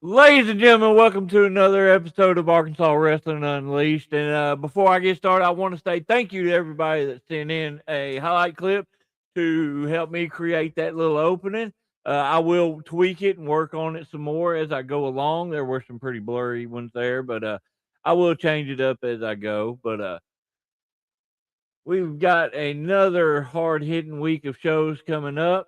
Ladies and gentlemen, welcome to another episode of Arkansas Wrestling Unleashed. And before I get started, I want to say thank you to everybody that sent in a highlight clip to help me create that little opening. I will tweak it and work on it some more as I go along. There were some pretty blurry ones there, but I will change it up as I go. But we've got another hard hitting week of shows coming up.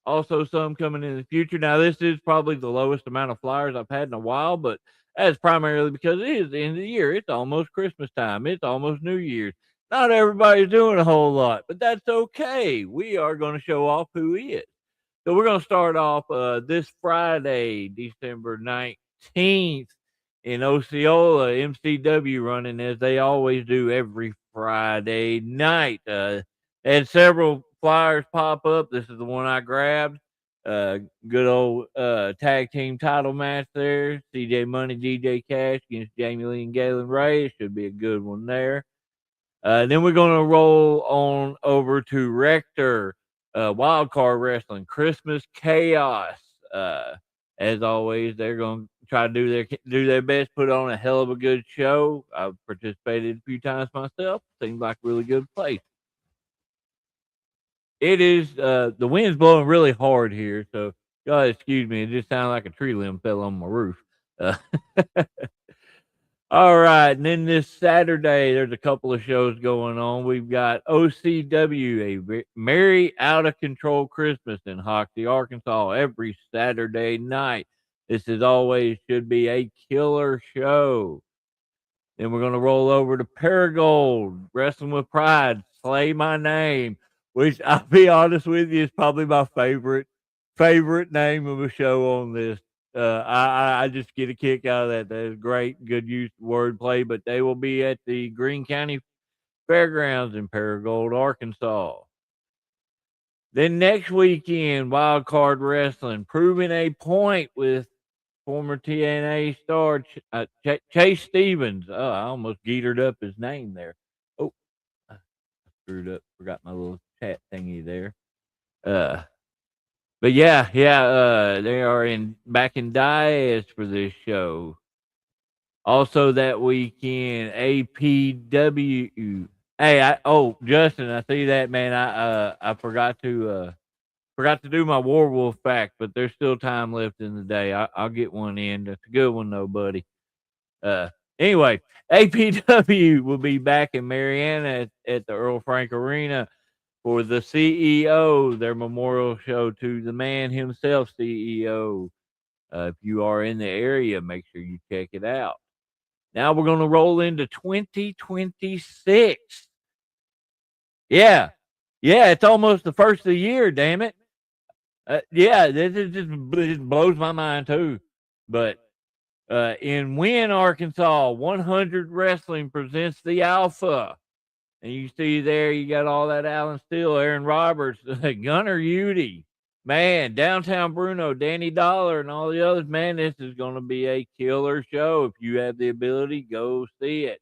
Also, some coming in the future. Now, this is probably the lowest amount of flyers I've had in a while, but that's primarily because it is the end of the year. It's almost Christmas time. It's almost New Year's. Not everybody's doing a whole lot, but that's okay. We are going to show off who he is. So, we're going to start off this Friday, December 19th in Osceola, MCW running as they always do every Friday night. Had several flyers pop up. This is the one I grabbed. Good old tag team title match there. CJ Money, DJ Cash against Jamie Lee and Galen Ray. Should be a good one there. Then we're going to roll on over to Rector Wild Card Wrestling Christmas Chaos. As always, they're going to try to do their best, put on a hell of a good show. I've participated a few times myself. Seems like a really good place. It is the wind's blowing really hard here, so y'all excuse me. It just sounded like a tree limb fell on my roof. Uh, all right, and then this Saturday, there's a couple of shows going on. We've got OCW, a Merry Out of Control Christmas in Hoxie, Arkansas, every Saturday night. This is always should be a killer show. Then we're going to roll over to Paragold, Wrestling with Pride, Slay My Name, which I'll be honest with you is probably my favorite name of a show on this. I just get a kick out of that. That is great, good use of wordplay. But they will be at the Greene County Fairgrounds in Paragold, Arkansas. Then next weekend, Wild Card Wrestling, proving a point with former TNA star Chase Stevens. Oh, I almost geetered up his name there. Oh, I screwed up. Forgot my little chat thingy there. Uh, but yeah, they are back in Diaz for this show. Also that weekend, APW. Hey, Justin, I see that, man. I forgot to do my Warwolf fact, but there's still time left in the day. I'll get one in. That's a good one, though, buddy. Uh, anyway, APW will be back in Marianna at the Earl Frank Arena for the CEO, their memorial show to the man himself, CEO. If you are in the area, make sure you check it out. Now we're going to roll into 2026. Yeah. Yeah, it's almost the first of the year, damn it. Yeah, this is just it blows my mind too. But in Wynne, Arkansas, 100 Wrestling presents the Alpha. And you see there, you got all that Alan Steele, Aaron Roberts, Gunnar Udy, man, Downtown Bruno, Danny Dollar, and all the others. Man, this is going to be a killer show. If you have the ability, go see it.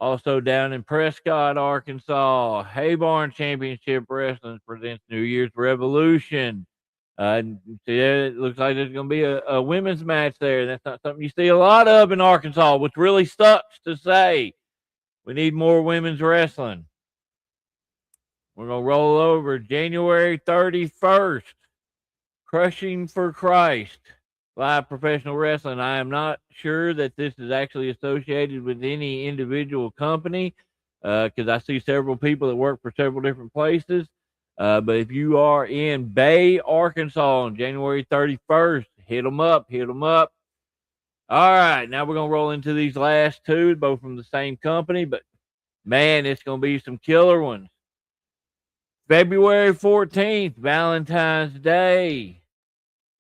Also down in Prescott, Arkansas, Haybarn Championship Wrestling presents New Year's Revolution. See, it looks like there's going to be a women's match there. That's not something you see a lot of in Arkansas, which really sucks to say. We need more women's wrestling. We're going to roll over January 31st. Crushing for Christ. Live professional wrestling. I am not sure that this is actually associated with any individual company because I see several people that work for several different places. But if you are in Bay, Arkansas on January 31st, hit them up. All right, now we're going to roll into these last two, both from the same company, but man, it's going to be some killer ones. February 14th, Valentine's Day.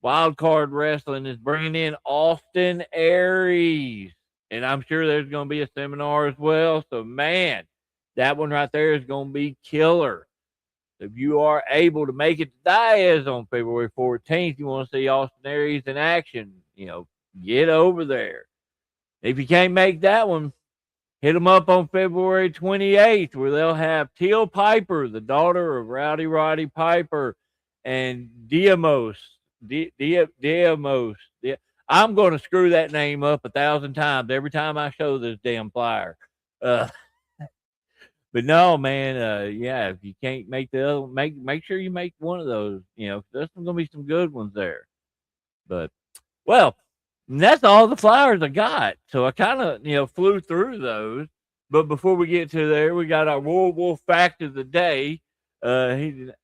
Wildcard Wrestling is bringing in Austin Aries. And I'm sure there's going to be a seminar as well. So, man, that one right there is going to be killer. If you are able to make it to Diaz on February 14th, you want to see Austin Aries in action, get over there. If you can't make that one, hit them up on February 28th, where they'll have Teal Piper, the daughter of Rowdy Roddy Piper, and Diamos. I'm going to screw that name up 1,000 times every time I show this damn flyer. But no, man. Yeah, if you can't make the other, make sure you make one of those. There's going to be some good ones there. But well, that's all the flyers I got. So I kind of flew through those. But before we get to there, we got our Wolf fact of the day. What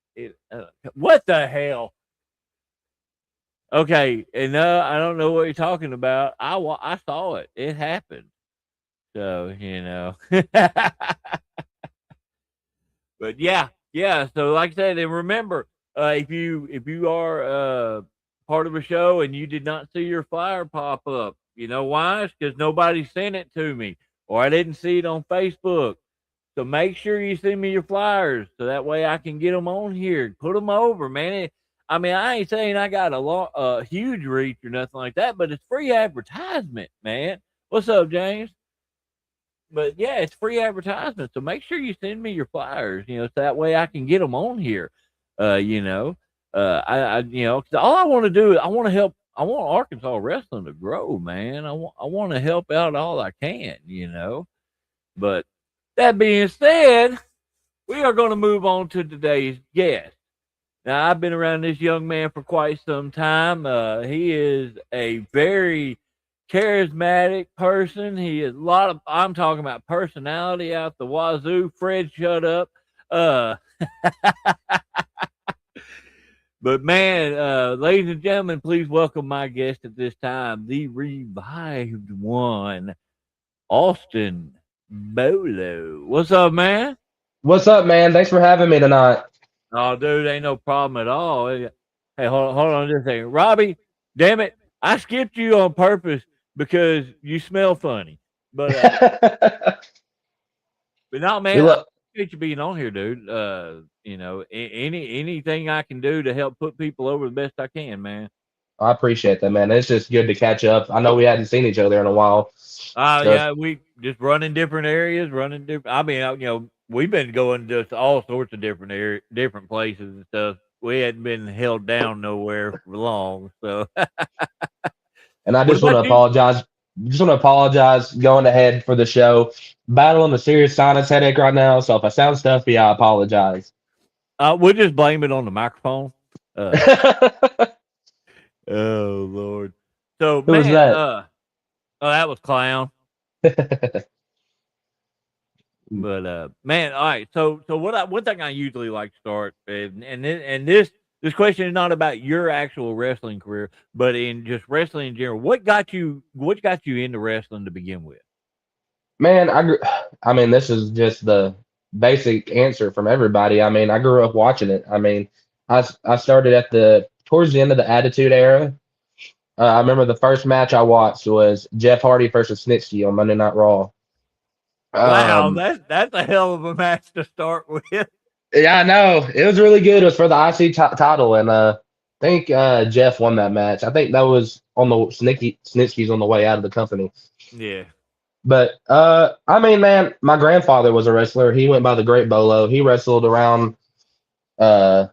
the hell? Okay, and I don't know what you're talking about. I saw it. It happened. So but yeah. So like I said, and remember, if you are part of a show and you did not see your flyer pop up, you know why? It's because nobody sent it to me, or I didn't see it on Facebook. So make sure you send me your flyers so that way I can get them on here. Put them over, man. I ain't saying I got a huge reach or nothing like that, but it's free advertisement, man. What's up, James? But yeah, it's free advertisement. So make sure you send me your flyers, so that way I can get them on here. Cause all I want to do is I want to help. I want Arkansas wrestling to grow, man. I want to help out all I can, But that being said, we are going to move on to today's guest. Now, I've been around this young man for quite some time. He is a very charismatic person. He is I'm talking about personality out the wazoo. Fred, shut up. But man, ladies and gentlemen, please welcome my guest at this time, the revived one, Austin Bolo. What's up, man? What's up, man? Thanks for having me tonight. Oh, dude, ain't no problem at all. Hey, hold on just a second. Robbie, damn it. I skipped you on purpose because you smell funny. But but no, We man, I look, appreciate you being on here, dude. Anything I can do to help put people over the best I can, man. I appreciate that, man. It's just good to catch up. I know we hadn't seen each other in a while. So Yeah, we just run in different areas, running different. We've been going just all sorts of different places and stuff. We hadn't been held down nowhere for long. So, and I what just want about to you? apologize. Just want to apologize going ahead for the show. Battling a serious sinus headache right now. So if I sound stuffy, I apologize. We'll just blame it on the microphone. Uh, oh Lord. So, Who was man, that? oh, that was clown. But man, all right. So one thing I usually like to start, and this question is not about your actual wrestling career, but in just wrestling in general. What got you into wrestling to begin with? Man, I mean, this is just the basic answer from everybody. I mean, I grew up watching it. I mean, I started at the towards the end of the Attitude Era. I remember the first match I watched was Jeff Hardy versus Snitsky on Monday Night Raw. Wow, Um, that's a hell of a match to start with. yeah, I know it was really good. It was for the IC title, and I think Jeff won that match. I think that was on the Snitsky's on the way out of the company. Yeah. But I mean, man, my grandfather was a wrestler. He went by the Great Bolo. He wrestled around uh,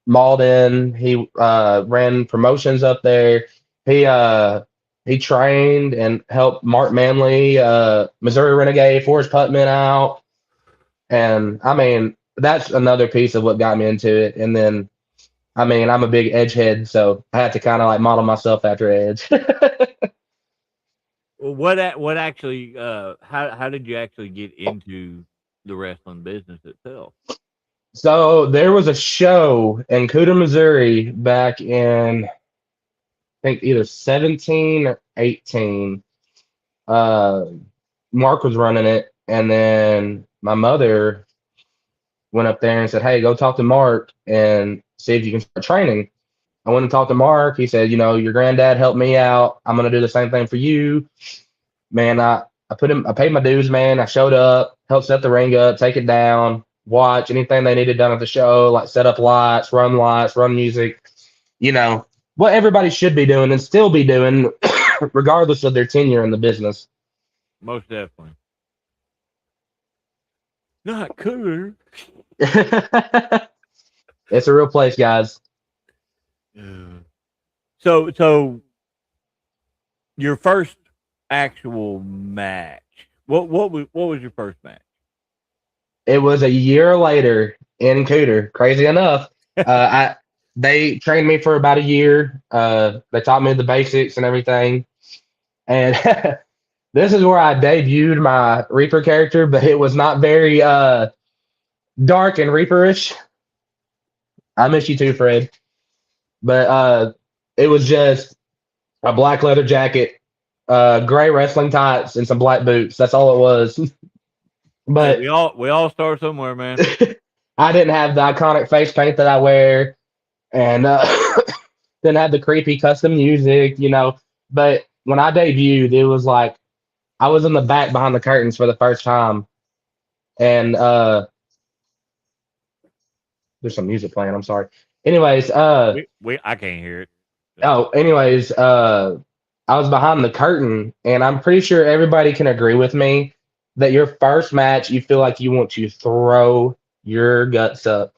Malden. He ran promotions up there. He trained and helped Mark Manley, Missouri Renegade, Forrest Putman out. And I mean, that's another piece of what got me into it. And then, I mean, I'm a big Edge head, so I had to kind of like model myself after Edge. Well, what actually? How did you actually get into the wrestling business itself? So there was a show in Cooter, Missouri back in, I think, either 17 or 18. Uh, Mark was running it, and then my mother went up there and said, "Hey, go talk to Mark and see if you can start training." I went and talked to Mark. He said, "Your granddad helped me out. I'm gonna do the same thing for you." Man, I paid my dues, man. I showed up, helped set the ring up, take it down, watch anything they needed done at the show, like set up lights, run music, you know, what everybody should be doing and still be doing, regardless of their tenure in the business. Most definitely. Not cooler. It's a real place, guys. Yeah. So your first actual match. What was your first match? It was a year later in Cooter. Crazy enough, they trained me for about a year. They taught me the basics and everything, and this is where I debuted my Reaper character, but it was not very dark and Reaperish. I miss you too, Fred. But it was just a black leather jacket, gray wrestling tights, and some black boots. That's all it was. But Hey, we all start somewhere, man. I didn't have the iconic face paint that I wear, and didn't have the creepy custom music, you know. But when I debuted, it was like I was in the back behind the curtains for the first time, and there's some music playing. I'm sorry. Anyways, I can't hear it. anyways, I was behind the curtain, and I'm pretty sure everybody can agree with me that your first match, you feel like you want to throw your guts up.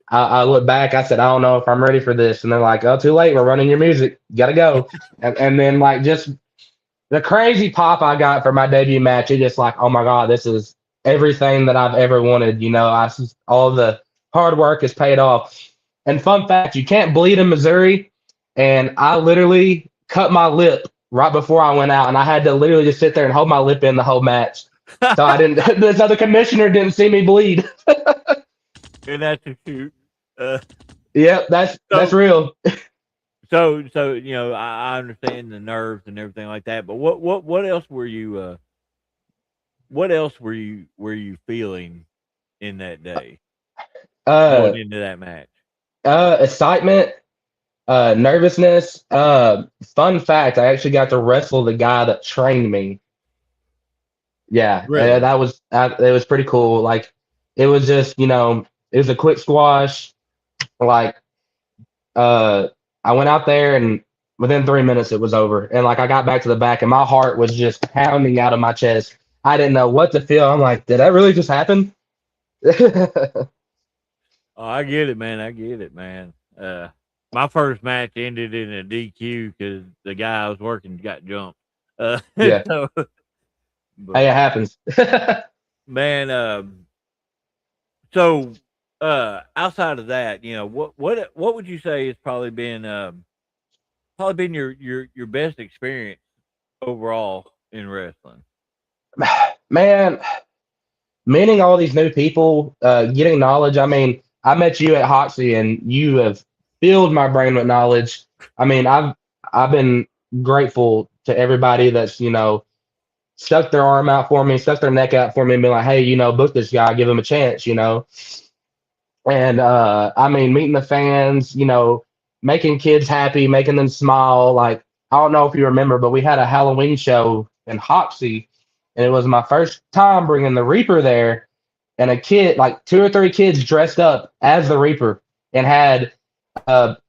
I look back, I said, I don't know if I'm ready for this. And they're like, oh, too late. We're running your music. Gotta go. And then, like, just the crazy pop I got for my debut match, it just like, oh my God, this is everything that I've ever wanted. You know, all the hard work has paid off. And fun fact, you can't bleed in Missouri. And I literally cut my lip right before I went out. And I had to literally just sit there and hold my lip in the whole match. So I didn't, so the commissioner didn't see me bleed. And that's a shoot. Yep, that's real. So you know, I understand the nerves and everything like that, but what else were you were you feeling in that day going into that match? Excitement, nervousness. Fun fact, I actually got to wrestle the guy that trained me. Yeah, Really? that was it was pretty cool. Like it was just, you know, it was a quick squash. Like I went out there and within 3 minutes it was over. And like I got back to the back and my heart was just pounding out of my chest. I didn't know what to feel. I'm like, did that really just happen? Oh, I get it, man. I get it, man. My first match ended in a DQ because the guy I was working got jumped. Yeah. So, Hey, it happens. man, so outside of that, you know, what would you say has probably been your best experience overall in wrestling? Man, meeting all these new people, getting knowledge. I mean, I met you at Hoxie and you have filled my brain with knowledge. I mean, I've been grateful to everybody that's, you know, stuck their arm out for me, stuck their neck out for me, and been like, hey, you know, book this guy, give him a chance, you know. And I mean, meeting the fans, you know, making kids happy, making them smile. Like, I don't know if you remember, but we had a Halloween show in Hoxie, and it was my first time bringing the Reaper there. And a kid, like 2 or 3 kids dressed up as the Reaper and had,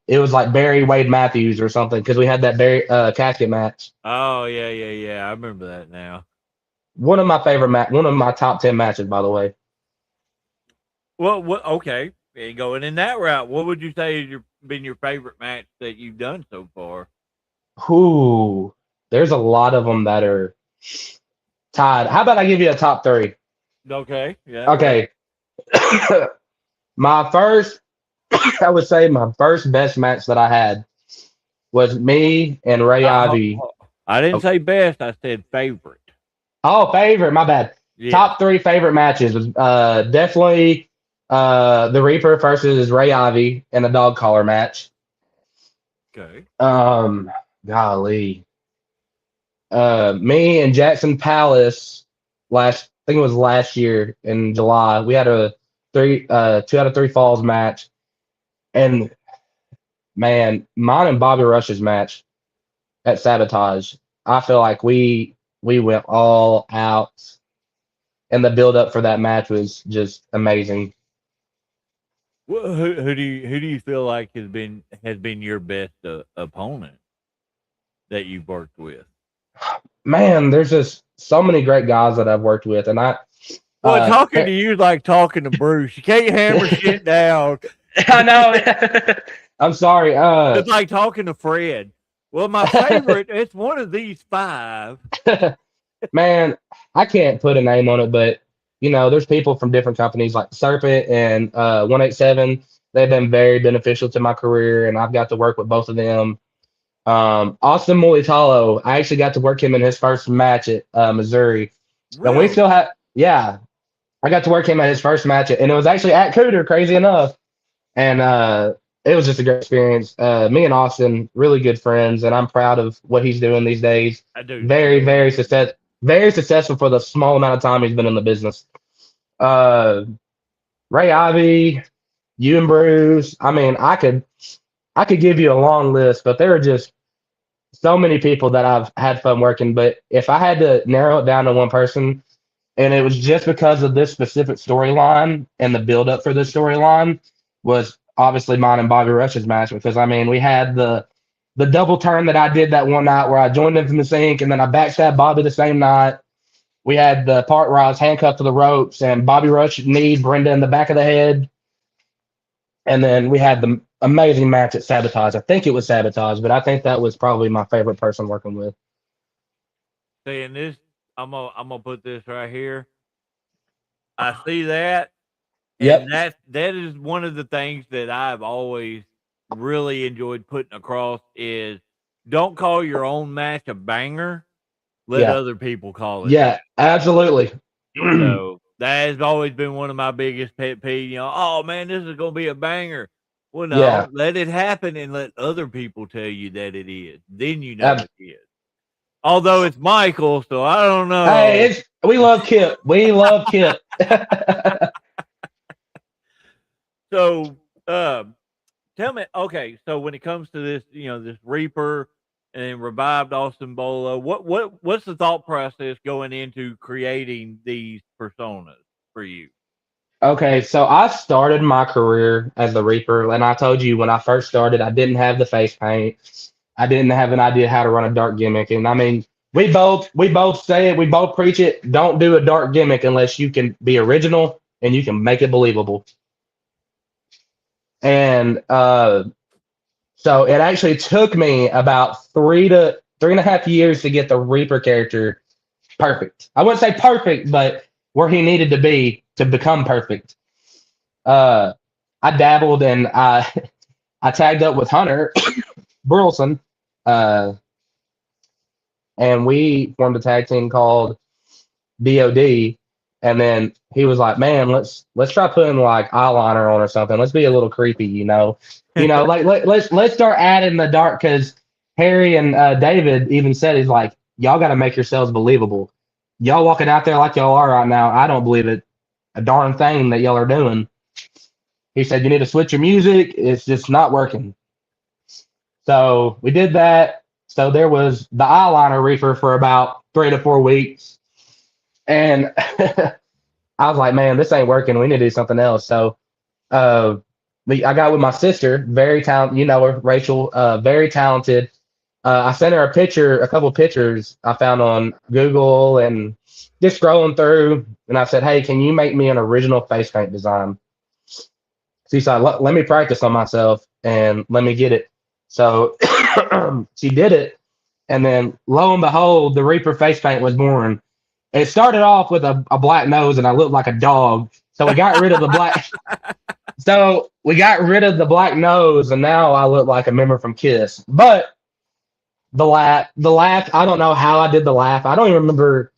it was like Barry Wade Matthews or something, because we had that Barry casket match. Oh yeah. I remember that now. One of my favorite one of my top 10 matches, by the way. Well, okay, and going in that route, what would you say has been your favorite match that you've done so far? Ooh, there's a lot of them that are tied. How about I give you a top 3? Okay, yeah. Okay. My first, I would say my first best match that I had was me and Ray Ivy. I didn't say best, I said favorite. Oh, favorite, my bad. Yeah. Top 3 favorite matches was definitely the Reaper versus Ray Ivy in a dog collar match. Okay. Golly. Me and Jackson Palace I think it was last year in July. We had a 2 out of 3 falls match. And man, mine and Bobby Rush's match at Sabotage, I feel like we went all out, and the build up for that match was just amazing. Well, who do you feel like has been your best opponent that you've worked with? Man, there's just so many great guys that I've worked with, and I. Well, talking to you is like talking to Bruce. You can't hammer shit down. I know. I'm sorry. It's like talking to Fred. Well, my favorite, it's one of these 5. Man, I can't put a name on it, but there's people from different companies like Serpent and 187. They've been very beneficial to my career, and I've got to work with both of them. Austin Mulitalo, I actually got to work him in his first match at Missouri. And we Really? still have, yeah, I got to work him at his first match, and it was actually at Cooter, crazy enough. And it was just a great experience. Me and Austin, really good friends, and I'm proud of what he's doing these days. I do. Very, very successful for the small amount of time he's been in the business. Ray Ivy, you and Bruce. I mean, I could give you a long list, but there are just so many people that I've had fun working. But if I had to narrow it down to one person, and it was just because of this specific storyline and the build up for this storyline, was obviously mine and Bobby Rush's match. Because I mean, we had the double turn that I did that one night where I joined him from the sink and then I backstabbed Bobby the same night. We had the part where I was handcuffed to the ropes and Bobby Rush kneed Brenda in the back of the head. And then we had the amazing match at Sabotage. I think it was Sabotage, but I think that was probably my favorite person working with. Saying this, I'm gonna put this right here. I see that. Yep. And that is one of the things that I've always really enjoyed putting across is don't call your own match a banger. Let other people call it. Yeah, absolutely. So that has always been one of my biggest pet peeves. Oh man, this is gonna be a banger. Well, no, let it happen and let other people tell you that it is. Then you know it is. Although it's Michael, so I don't know. Hey, we love Kip. We love Kip. So, tell me, okay. So when it comes to this, this Reaper and revived Austin Bolo, what's the thought process going into creating these personas for you? Okay, so I started my career as the Reaper, and I told you when I first started, I didn't have the face paint. I didn't have an idea how to run a dark gimmick, and I mean, we both say it, we both preach it. Don't do a dark gimmick unless you can be original and you can make it believable. And so it actually took me about 3 to 3.5 years to get the Reaper character perfect. I wouldn't say perfect, but where he needed to be to become perfect. I dabbled and I tagged up with Hunter Burleson, and we formed a tag team called DOD. And then he was like, "Man, let's try putting like eyeliner on or something. Let's be a little creepy, like let's start adding the dark." Because Harry and David even said, he's like, "Y'all got to make yourselves believable. Y'all walking out there like y'all are right now. I don't believe it a darn thing that y'all are doing." He said, "You need to switch your music. It's just not working." So we did that. So there was the eyeliner Reaper for about 3 to 4 weeks. And I was like, "Man, this ain't working. We need to do something else." So I got with my sister, very talented, her, Rachel, very talented. I sent her a couple of pictures I found on Google and just scrolling through. And I said, "Hey, can you make me an original face paint design?" She said, let me practice on myself and let me get it. So she did it. And then lo and behold, the Reaper face paint was born. It started off with a black nose and I looked like a dog. So we got rid of the black. So we got rid of the black nose and now I look like a member from Kiss. But the laugh, I don't know how I did the laugh. I don't even remember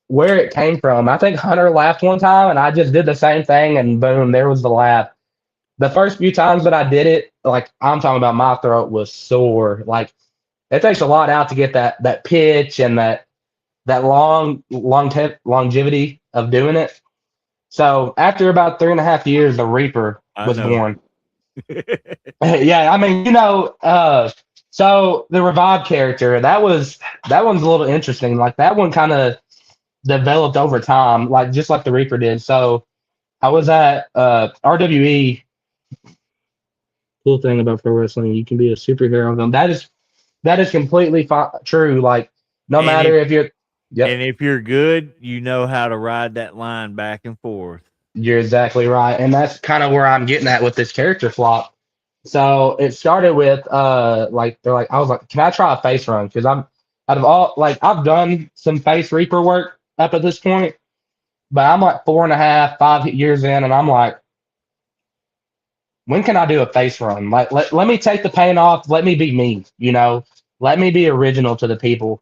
where it came from. I think Hunter laughed one time and I just did the same thing and boom, there was the laugh. The first few times that I did it, like I'm talking about, my throat was sore. Like it takes a lot out to get that pitch and that longevity of doing it. So after about 3.5 years, the Reaper was born. Yeah, I mean, so the Revive character, that one's a little interesting. Like that one kind of developed over time, like just like the Reaper did. So I was at RWE. Cool thing about pro wrestling, you can be a superhero. That is completely true. Like no matter if you're. Yep. And if you're good, you know how to ride that line back and forth. You're exactly right. And that's kind of where I'm getting at with this character flop. So it started with like they're like I was like, can I try a face run? Because I'm out of all like I've done some face reaper work up at this point, but I'm like 4.5, 5 years in, and I'm like, when can I do a face run? Like let me take the paint off, let me be me, let me be original to the people.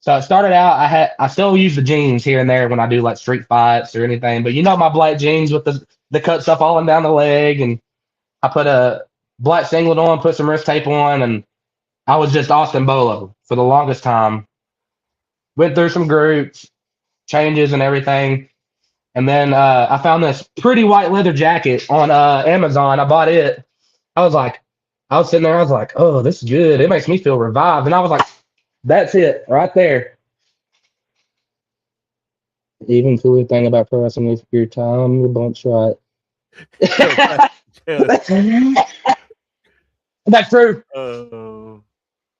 So it started out I still use the jeans here and there when I do like street fights or anything, but my black jeans with the cut stuff all down the leg, and I put a black singlet on, put some wrist tape on, and I was just Austin Bolo for the longest time. Went through some groups, changes, and everything. And then I found this pretty white leather jacket on Amazon. I bought it. I was like, I was sitting there. I was like, oh, this is good. It makes me feel revived. And I was like, that's it right there. Even cooler thing about pro wrestling is your time, your bump shot. That's true.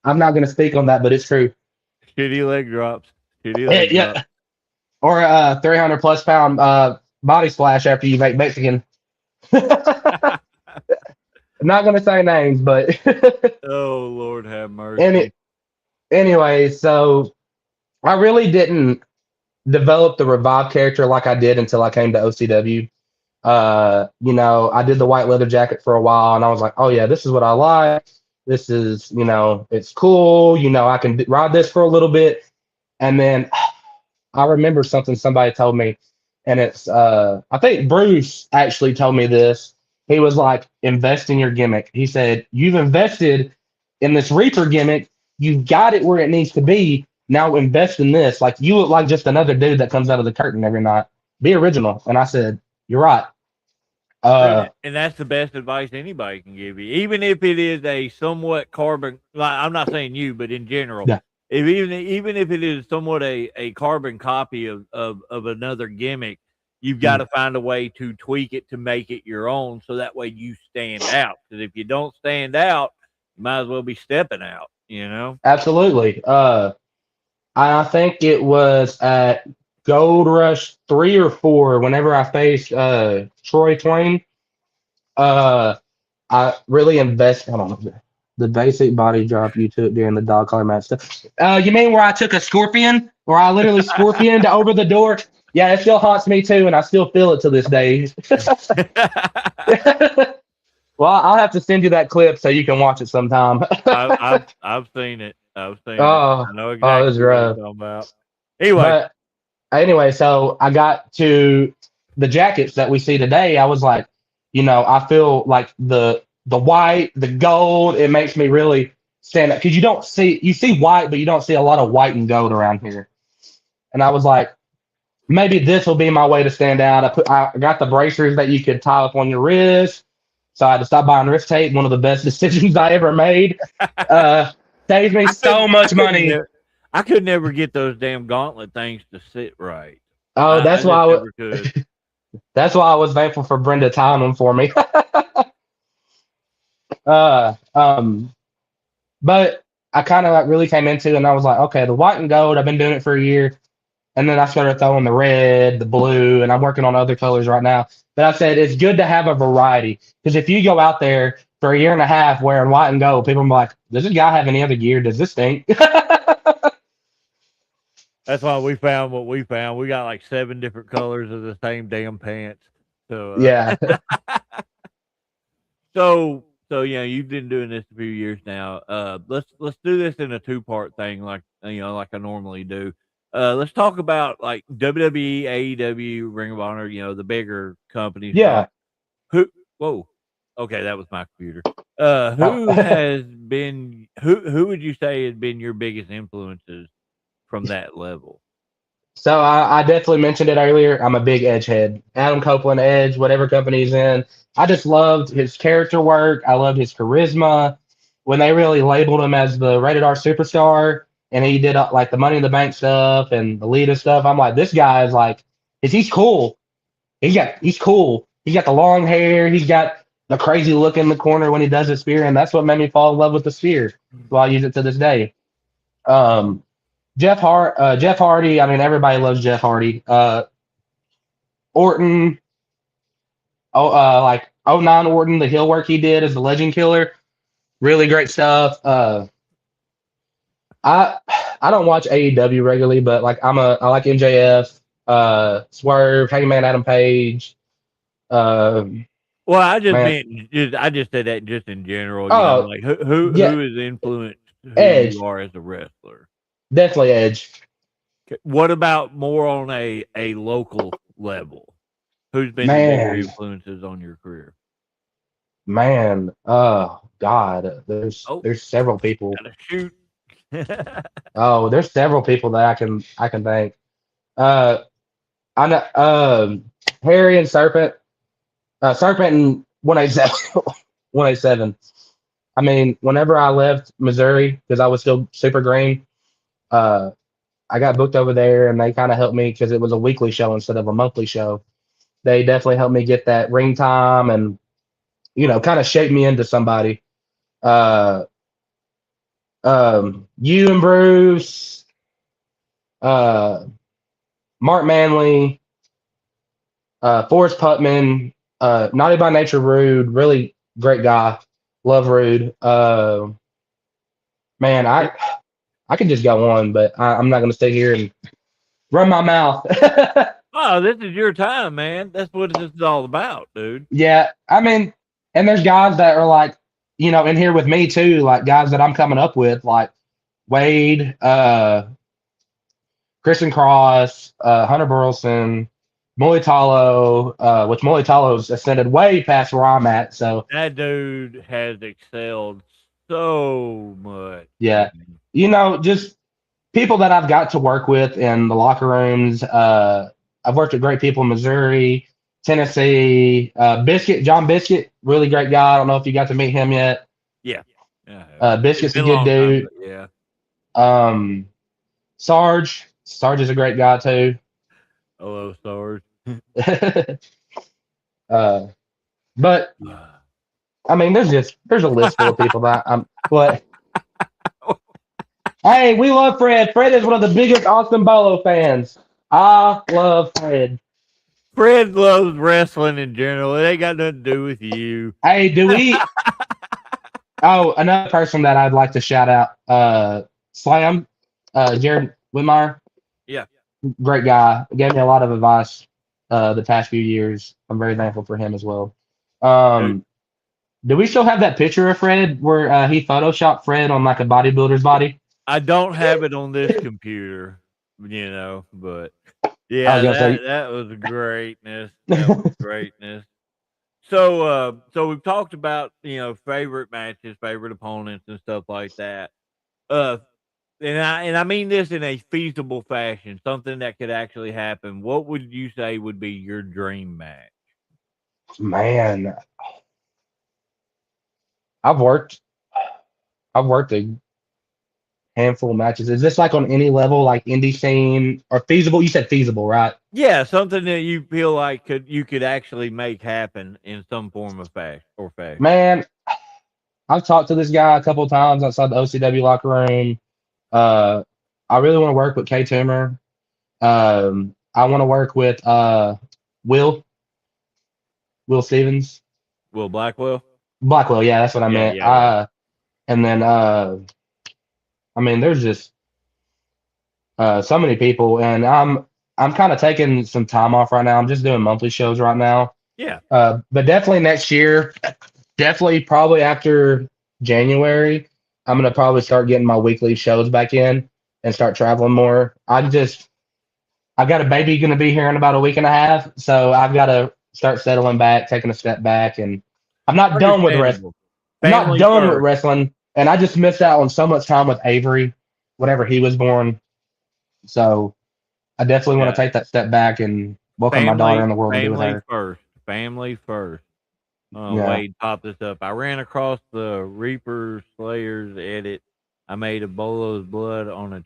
I'm not going to speak on that, but it's true. Shitty leg drops. Shitty leg drops. Or a 300 plus pound body splash after you make Mexican. I'm not going to say names, but. Oh, Lord have mercy. Anyway, so I really didn't develop the Revive character like I did until I came to OCW. I did the white leather jacket for a while, and I was like, oh, yeah, this is what I like. This is, it's cool. I can ride this for a little bit. And then I remember something somebody told me, and it's I think Bruce actually told me this. He was like, invest in your gimmick. He said, you've invested in this Reaper gimmick. You've got it where it needs to be. Now invest in this. Like, you look like just another dude that comes out of the curtain every night. Be original. And I said, you're right. And that's the best advice anybody can give you, even if it is a somewhat carbon. Like, I'm not saying you, but in general, yeah. Even if it is somewhat a carbon copy of another gimmick, you've got to find a way to tweak it to make it your own, so that way you stand out. Because if you don't stand out, you might as well be stepping out. Absolutely. I think it was at Gold Rush 3 or 4, whenever I faced Troy Twain. I really invested. Hold on, the basic body drop you took during the dog collar match stuff. You mean where I took a scorpion, where I literally scorpioned over the door? Yeah, it still haunts me too, and I still feel it to this day. Well, I'll have to send you that clip so you can watch it sometime. I've seen it. I know exactly what you're talking about. Anyway, so I got to the jackets that we see today. I was like, I feel like the white, the gold, it makes me really stand up, because you see white, but you don't see a lot of white and gold around here. And I was like, maybe this will be my way to stand out. I got the bracers that you could tie up on your wrist. So I had to stop buying wrist tape. One of the best decisions I ever made. Saved me so much money. I could never get those damn gauntlet things to sit right. Oh, that's why that's why I was thankful for Brenda tying them for me. But I kind of really came into it, and I was like, okay, the white and gold, I've been doing it for a year. And then I started throwing the red, the blue, and I'm working on other colors right now. But I said it's good to have a variety, because if you go out there for a year and a half wearing white and gold, people will be like, does this guy have any other gear? Does this stink? That's why we found what we found. We got like 7 different colors of the same damn pants. So yeah. So you've been doing this a few years now. Let's do this in a 2-part thing, like like I normally do. Let's talk about like WWE, AEW, Ring of Honor, the bigger companies. Yeah. Whoa. Okay, that was my computer. Who has been who would you say has been your biggest influences from that level? So I definitely mentioned it earlier. I'm a big Edge head. Adam Copeland, Edge, whatever company he's in. I just loved his character work. I loved his charisma. When they really labeled him as the rated R superstar, and he did like the Money in the Bank stuff and the Lita stuff, I'm like, this guy is like, he's cool. He's cool. He got the long hair. He's got the crazy look in the corner when he does his spear, and that's what made me fall in love with the spear. So I use it to this day. Jeff Hardy. I mean, everybody loves Jeff Hardy. Orton. like '09 Orton, the heel work he did as the Legend Killer, really great stuff. I I don't watch AEW regularly, but like I like MJF, Swerve, Hangman Adam Page. Um, Well, I just man, meant I just said that just in general, oh like who yeah, who has influenced who you Edge, are as a wrestler? definitely Edge. What about more on a local level? Who's been the bigger Man, influences on your career? man, oh God, Oh, there's several people. gotta shoot. Oh, there's several people that I can thank. Uh, I know Harry and Serpent, Serpent and 187, 187. I mean, whenever I left Missouri because I was still super green, uh, I got booked over there, and they kind of helped me because it was a weekly show instead of a monthly show. They definitely helped me get that ring time, and kind of shaped me into somebody. Uh, you and Bruce, uh, Mark Manley, Forrest Putman, Naughty by Nature Rude, really great guy. Love Rude. Man, I could just go on, but I'm not going to stay here and run my mouth. Oh, this is your time, man. That's what this is all about, dude. Yeah, I mean, and there's guys that are like, in here with me too, like guys that I'm coming up with, like Wade, Kristen Cross, Hunter Burleson, Molitalo, which Molitalo's ascended way past where I'm at. So That dude has excelled so much. yeah, Man. just people that I've got to work with in the locker rooms. I've worked with great people in Missouri, Tennessee. John Biscuit, really great guy. I don't know if you got to meet him yet. Yeah. Yeah. It's Biscuit's a been a good long time, dude. but yeah. Sarge is a great guy too. Hello, Sarge. uh, but I mean, there's a list full of people that I'm. But hey, we love Fred. Fred is one of the biggest Austin Bolo fans. I love Fred. Fred loves wrestling in general. It ain't got nothing to do with you. Hey, do we? Oh, another person that I'd like to shout out, Slam, Jared Whitmire. Yeah. Great guy. Gave me a lot of advice the past few years. I'm very thankful for him as well. Dude, Do we still have that picture of Fred where he photoshopped Fred on like a bodybuilder's body? I don't have it on this computer, but I yeah, was gonna say, that was greatness. That was greatness. So we've talked about favorite matches, favorite opponents, and stuff like that. Uh, and I mean this in a feasible fashion, something that could actually happen. What would you say would be your dream match? man, I've worked a handful of matches. Is this like on any level, like indie scene or feasible? You said feasible, right? Yeah, something that you feel like you could actually make happen in some form of fashion. Man, I've talked to this guy a couple of times outside the OCW locker room. I really want to work with K Toomer. I want to work with Will Stevens. Will Blackwell? Blackwell, yeah, that's what I Yeah, meant. yeah. And then I mean, there's just so many people, and I'm kind of taking some time off right now. I'm just doing monthly shows right now. Yeah. But definitely next year, definitely probably after January, I'm gonna probably start getting my weekly shows back in and start traveling more. I've got a baby gonna be here in about a week and a half, so I've got to start settling back, taking a step back, and I'm not done with wrestling. Understandable. I'm not Family done with first. wrestling, and I just missed out on so much time with Avery, whenever he was born. So I definitely want to Yeah. take that step back and welcome my daughter in the world and be with Family her. first. Family first. Yeah. Wade popped this up. I ran across the Reaper Slayers edit. I made a Bolo's blood on a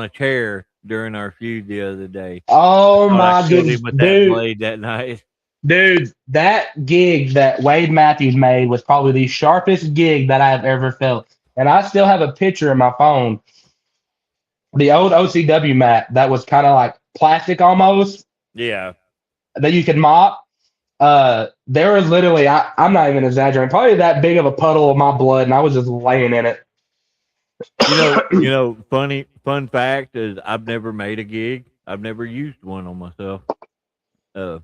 chair during our feud the other day. Oh Thought I my killed goodness, him with that blade that night. dude, that gig that Wade Matthews made was probably the sharpest gig that I have ever felt. And I still have a picture in my phone. The old OCW mat that was kind of like plastic almost Yeah. that you could mop. There was literally, I'm not even exaggerating, probably that big of a puddle of my blood, and I was just laying in it. Fun fact is I've never made a gig. I've never used one on myself. Uh,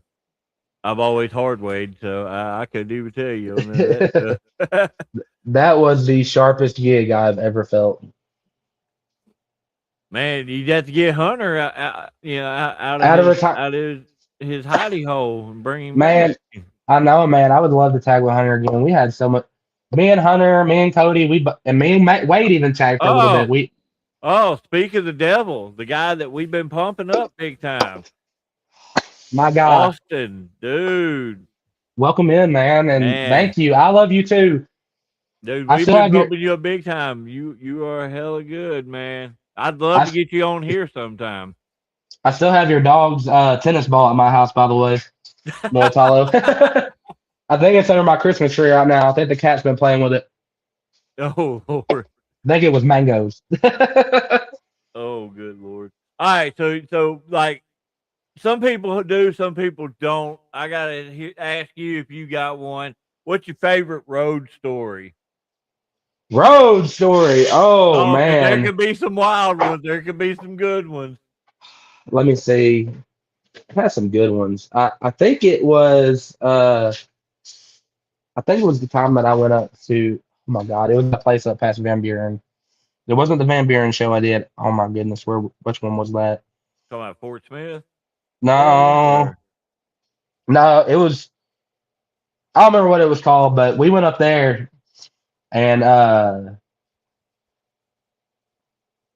I've always hard weighed, so I couldn't even tell you on that stuff. That was the sharpest gig I've ever felt. Man, you have to get Hunter out of Out of time, his hidey hole and bring him man. back. I know, man. I would love to tag with Hunter again. We had so much. Me and Hunter, me and Cody, and me and Wade even tagged for a little bit. Speak of the devil, the guy that we've been pumping up big time. My God, Austin, dude. welcome in, man, and Man. thank you. I love you too. Dude, I we've still been have your, pumping you up big time. You are hella good, man. I'd love to get you on here sometime. I still have your dog's tennis ball at my house, by the way. Molotalo. I think it's under my Christmas tree right now. I think the cat's been playing with it. Oh Lord. I think it was mangoes. Oh, good Lord. All right, so like some people do, some people don't. I gotta ask you if you got one. What's your favorite road story? Road story. Oh, 'Cause there man. could be some wild ones. There could be some good ones. Let me see. I had some good ones. I think it was the time that I went up to, oh my God, it was a place up past Van Buren. It wasn't the Van Buren show I did. Oh my goodness, which one was that? Talking about Fort Smith? No, no, it was, I don't remember what it was called, but we went up there and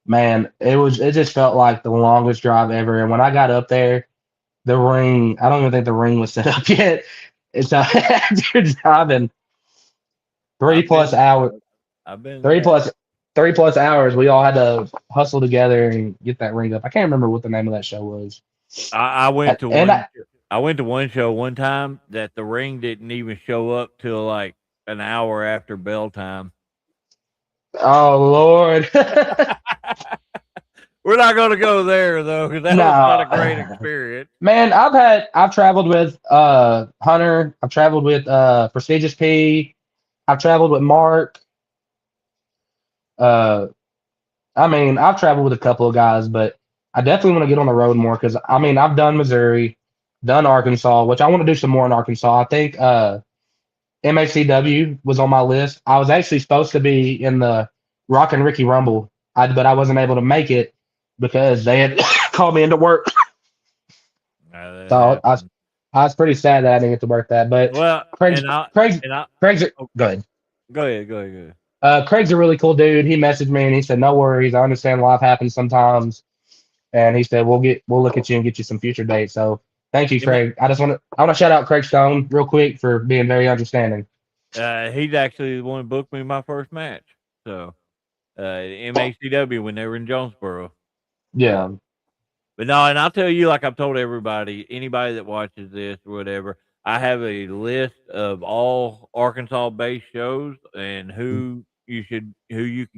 man, it just felt like the longest drive ever. And when I got up there, the ring, I don't even think the ring was set up yet. It's after driving 3+ hours, I've been 3+ hours, we all had to hustle together and get that ring up. I can't remember what the name of that show was. I went to And one. I went to one show one time that the ring didn't even show up till like an hour after bell time. Oh Lord. We're not going to go there though, because that was not a great experience. Man, I've traveled with Hunter. I've traveled with Prestigious P. I've traveled with Mark. I mean, I've traveled with a couple of guys, but I definitely want to get on the road more because I mean, I've done Missouri, done Arkansas, which I want to do some more in Arkansas. I think MACW was on my list. I was actually supposed to be in the Rock and Ricky Rumble, but I wasn't able to make it because they had called me into work. So I was pretty sad that I didn't get to work that. But Craig's go ahead. Go ahead. Craig's a really cool dude. He messaged me and he said, "No worries, I understand life happens sometimes." And he said, "We'll look at you and get you some future dates." So thank you, Craig. I want to shout out Craig Stone real quick for being very understanding. He's actually the one who booked me my first match. So MACW when they were in Jonesboro. Yeah. But no, and I'll tell you, like I've told everybody, anybody that watches this or whatever, I have a list of all Arkansas-based shows and who you can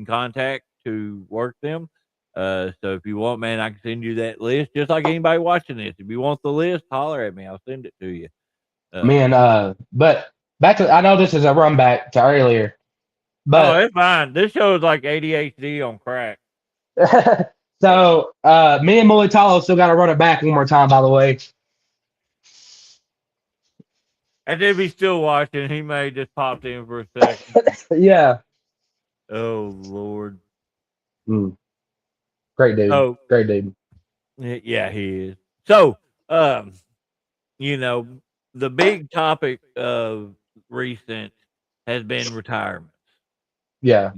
contact to work them. So if you want, man, I can send you that list, just like anybody watching this. If you want the list, holler at me. I'll send it to you. But back to, I know this is a run back to earlier, but it's fine. This show is like ADHD on crack. So me and Molotalo still got to run it back one more time, by the way. And if he's still watching, he may just popped in for a second. Yeah. Oh Lord. Great dude. Great dude. Yeah, he is. So, the big topic of recent has been retirement. Yeah.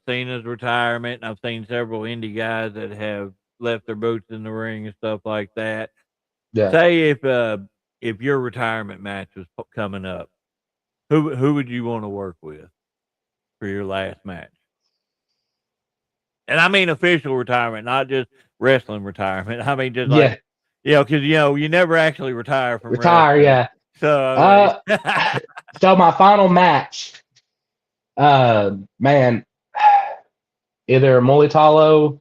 Cena's retirement, and I've seen several indie guys that have left their boots in the ring and stuff like that. Yeah. Say if your retirement match was coming up, who would you want to work with for your last match? And I mean official retirement, not just wrestling retirement. I mean just like because you never actually retire from wrestling. Yeah. So so my final match, man, either Molotalo,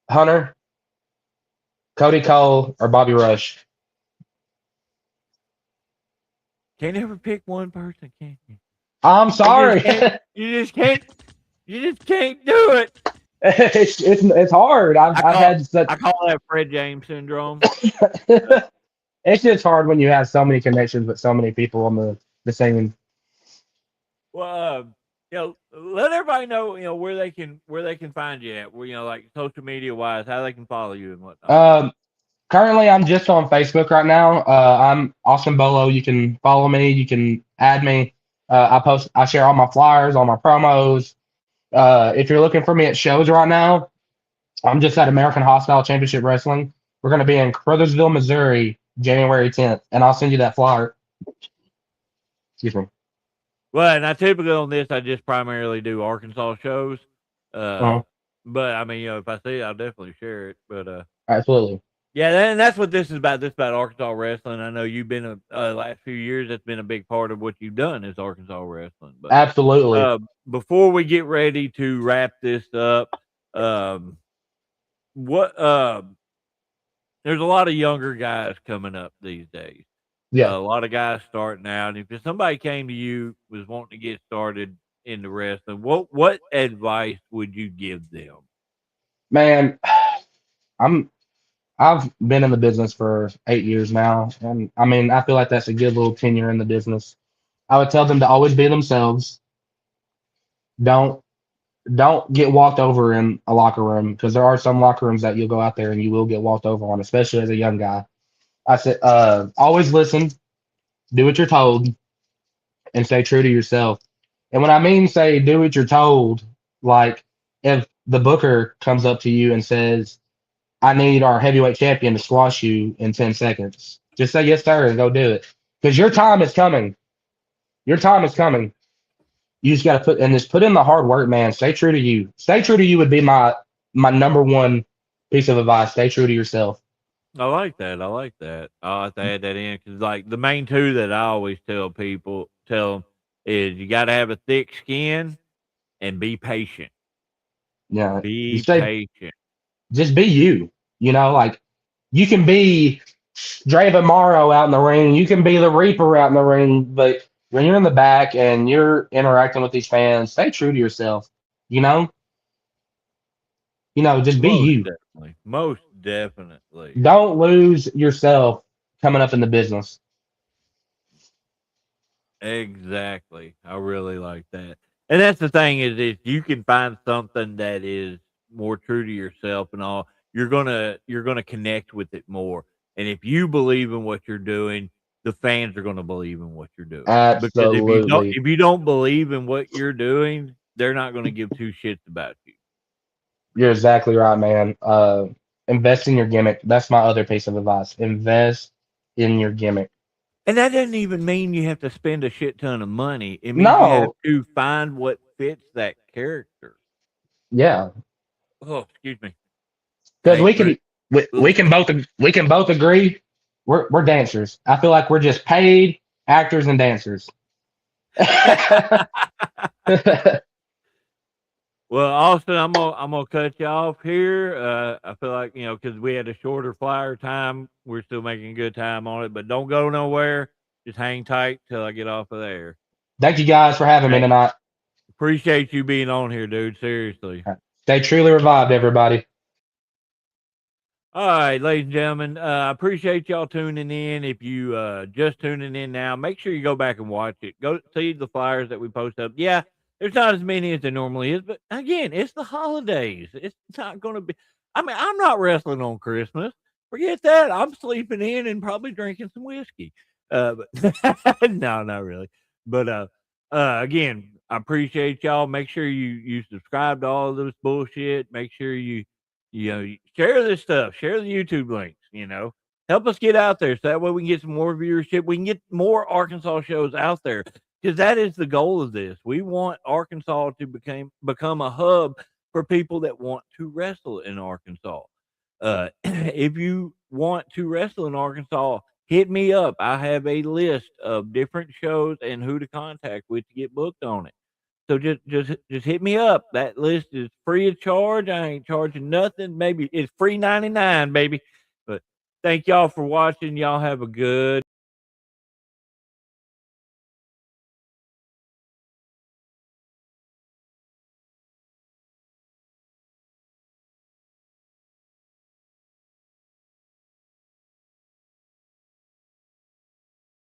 Hunter, Cody Cole, or Bobby Rush. Can't ever pick one person, can you? I'm sorry. You just can't do it. It's hard. I've had such. I call that Fred James syndrome. It's just hard when you have so many connections with so many people on the same. Well, let everybody know, where they can find you at, where, like social media wise, how they can follow you and whatnot. Currently, I'm just on Facebook right now. I'm Austin Bolo. You can follow me. You can add me. I share all my flyers, all my promos. If you're looking for me at shows right now, I'm just at American Hostile Championship Wrestling. We're going to be in Crothersville, Missouri, January 10th, and I'll send you that flyer. Excuse me. Well, and I typically on this, I just primarily do Arkansas shows. Uh-huh. But I mean, if I see it, I'll definitely share it. But Absolutely. yeah, and that's what this is about. This is about Arkansas wrestling. I know you've been last few years. That's been a big part of what you've done is Arkansas wrestling. But Absolutely. before we get ready to wrap this up, there's a lot of younger guys coming up these days. Yeah. A lot of guys starting out. If somebody came to you was wanting to get started in the wrestling, what advice would you give them? Man, I've been in the business for 8 years now, and I mean, I feel like that's a good little tenure in the business. I would tell them to always be themselves. Don't get walked over in a locker room, because there are some locker rooms that you'll go out there and you will get walked over on, especially as a young guy. I said, always listen, do what you're told, and stay true to yourself. And when I mean say do what you're told, like if the booker comes up to you and says, I need our heavyweight champion to squash you in 10 seconds, just say yes, sir, and go do it. Because your time is coming. Your time is coming. You just got to put in the hard work, man. Stay true to you. Stay true to you would be my number one piece of advice. Stay true to yourself. I like that. I'll have to add that in because, like, the main two that I always tell them is you got to have a thick skin and be patient. Yeah. Be patient. Just be you. Like you can be Draven Morrow out in the ring. You can be the Reaper out in the ring. But when you're in the back and you're interacting with these fans, stay true to yourself. Just be you. Most definitely. Don't lose yourself coming up in the business. Exactly. I really like that. And that's the thing is if you can find something that is more true to yourself and all, you're gonna connect with it more. And if you believe in what you're doing, the fans are gonna believe in what you're doing. Absolutely. Because if you don't believe in what you're doing, they're not gonna give two shits about you. You're exactly right, man. Invest in your gimmick. That's my other piece of advice. Invest in your gimmick. And that doesn't even mean you have to spend a shit ton of money. It means you have to find what fits that character. Yeah. Oh, excuse me. Because we can both agree we're dancers. I feel like we're just paid actors and dancers. Well, Austin, I'm gonna cut you off here. I feel like because we had a shorter flyer time, we're still making good time on it. But don't go nowhere. Just hang tight till I get off of there. Thank you guys for having me tonight. Appreciate you being on here, dude. Seriously. Stay truly revived, everybody. All right, ladies and gentlemen, I appreciate y'all tuning in. If you just tuning in now, make sure you go back and watch it. Go see the flyers that we post up. Yeah, there's not as many as there normally is, but again, it's the holidays. It's not going to be. I mean, I'm not wrestling on Christmas. Forget that. I'm sleeping in and probably drinking some whiskey. But no, not really. But again, I appreciate y'all. Make sure you subscribe to all of this bullshit. Make sure you share this stuff. Share the YouTube links. Help us get out there so that way we can get some more viewership. We can get more Arkansas shows out there because that is the goal of this. We want Arkansas to become a hub for people that want to wrestle in Arkansas. If you want to wrestle in Arkansas, hit me up. I have a list of different shows and who to contact with to get booked on it. So just hit me up. That list is free of charge. I ain't charging nothing. Maybe it's free 99, baby. But thank y'all for watching. Y'all have a good